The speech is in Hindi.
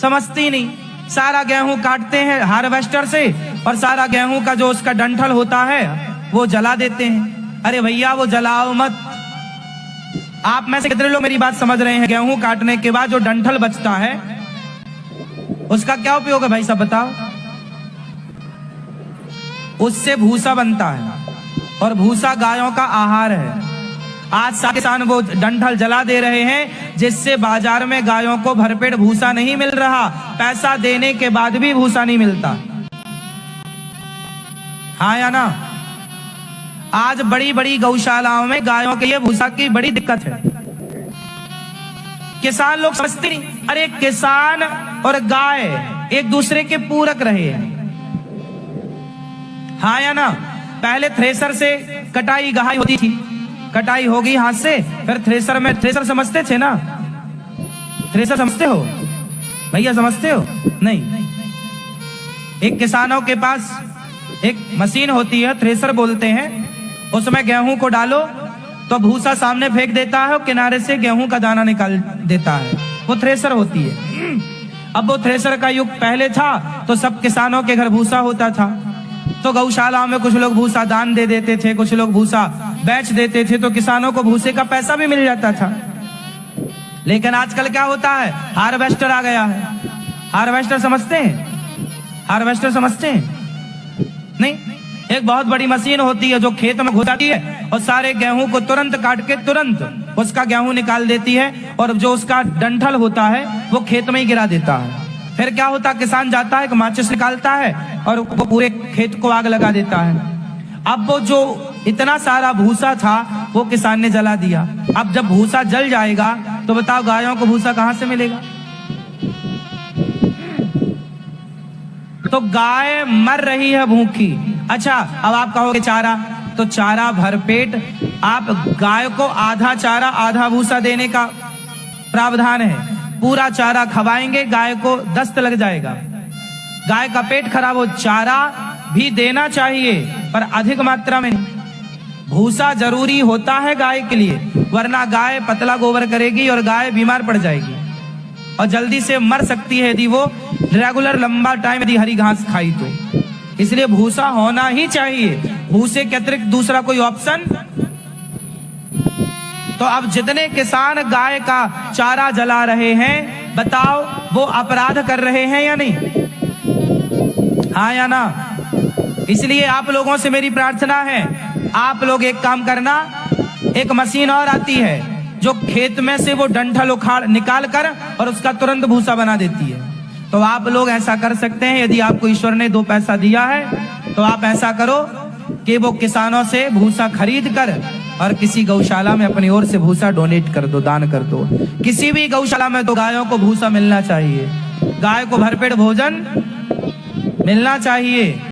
समझती नहीं। सारा गेहूं काटते हैं हार्वेस्टर से और सारा गेहूं का जो उसका डंठल होता है वो जला देते हैं। अरे भैया वो जलाओ मत। आप में से कितने लोग मेरी बात समझ रहे हैं? गेहूं काटने के बाद जो डंठल बचता है उसका क्या उपयोग है भाई साहब बताओ? उससे भूसा बनता है और भूसा गायों का आहार है। आज सारे किसान वो डंठल जला दे रहे हैं जिससे बाजार में गायों को भरपेट भूसा नहीं मिल रहा। पैसा देने के बाद भी भूसा नहीं मिलता। हाँ या ना? आज बड़ी बड़ी गौशालाओं में गायों के लिए भूसा की बड़ी दिक्कत है। किसान लोग समझते नहीं। अरे किसान और गाय एक दूसरे के पूरक रहे हैं। हाँ या ना? पहले थ्रेसर से कटाई गहाई होती थी, कटाई होगी हाथ से, फिर थ्रेसर में, थ्रेसर समझते थे ना? थ्रेसर समझते हो भैया? समझते हो नहीं? एक किसानों के पास एक मशीन होती है, थ्रेसर बोलते हैं। उसमें गेहूं को डालो तो भूसा सामने फेंक देता है और किनारे से गेहूं का दाना निकाल देता है। वो थ्रेसर होती है। अब वो थ्रेसर का युग पहले था तो सब किसानों के घर भूसा होता था, तो गौशाला में कुछ लोग भूसा दान दे देते थे, कुछ लोग भूसा बेच देते थे, तो किसानों को भूसे का पैसा भी मिल जाता था। लेकिन आजकल क्या होता है? हार्वेस्टर आ गया है। हार्वेस्टर समझते हैं? हार्वेस्टर समझते हैं नहीं? एक बहुत बड़ी मशीन होती है जो खेत में घुसाती है और सारे गेहूं को तुरंत काट के तुरंत उसका गेहूं निकाल देती है और जो उसका डंठल होता है वो खेत में ही गिरा देता है। फिर क्या होता? किसान जाता है, माचिस निकालता है और वो पूरे खेत को आग लगा देता है। अब वो जो इतना सारा भूसा था वो किसान ने जला दिया। अब जब भूसा जल जाएगा तो बताओ गायों को भूसा कहां से मिलेगा? तो गाय मर रही है भूखी। अच्छा, अब आप कहोगे चारा, तो चारा भरपेट आप गाय को आधा चारा आधा भूसा देने का प्रावधान है। पूरा चारा खवाएंगे गाय को दस्त लग जाएगा, गाय का पेट खराब हो। चारा भी देना चाहिए पर अधिक मात्रा में नहीं। भूसा जरूरी होता है गाय के लिए, वरना गाय पतला गोबर करेगी और गाय बीमार पड़ जाएगी और जल्दी से मर सकती है यदि वो रेगुलर लंबा टाइम यदि हरी घास खाई तो। इसलिए भूसा होना ही चाहिए। भूसे के अतिरिक्त दूसरा कोई ऑप्शन। तो अब जितने किसान गाय का चारा जला रहे हैं बताओ वो अपराध कर रहे हैं या नहीं? हाँ या ना? इसलिए आप लोगों से मेरी प्रार्थना है, आप लोग एक काम करना, एक मशीन और आती है जो खेत में से वो डंठल उखाड़ निकाल कर और उसका तुरंत भूसा बना देती है। तो आप लोग ऐसा कर सकते हैं, यदि आपको ईश्वर ने 2 पैसा दिया है तो आप ऐसा करो कि वो किसानों से भूसा खरीद कर और किसी गौशाला में अपनी ओर से भूसा डोनेट कर दो, दान कर दो। किसी भी गौशाला में तो गायों को भूसा मिलना चाहिए, गाय को भरपेट भोजन मिलना चाहिए।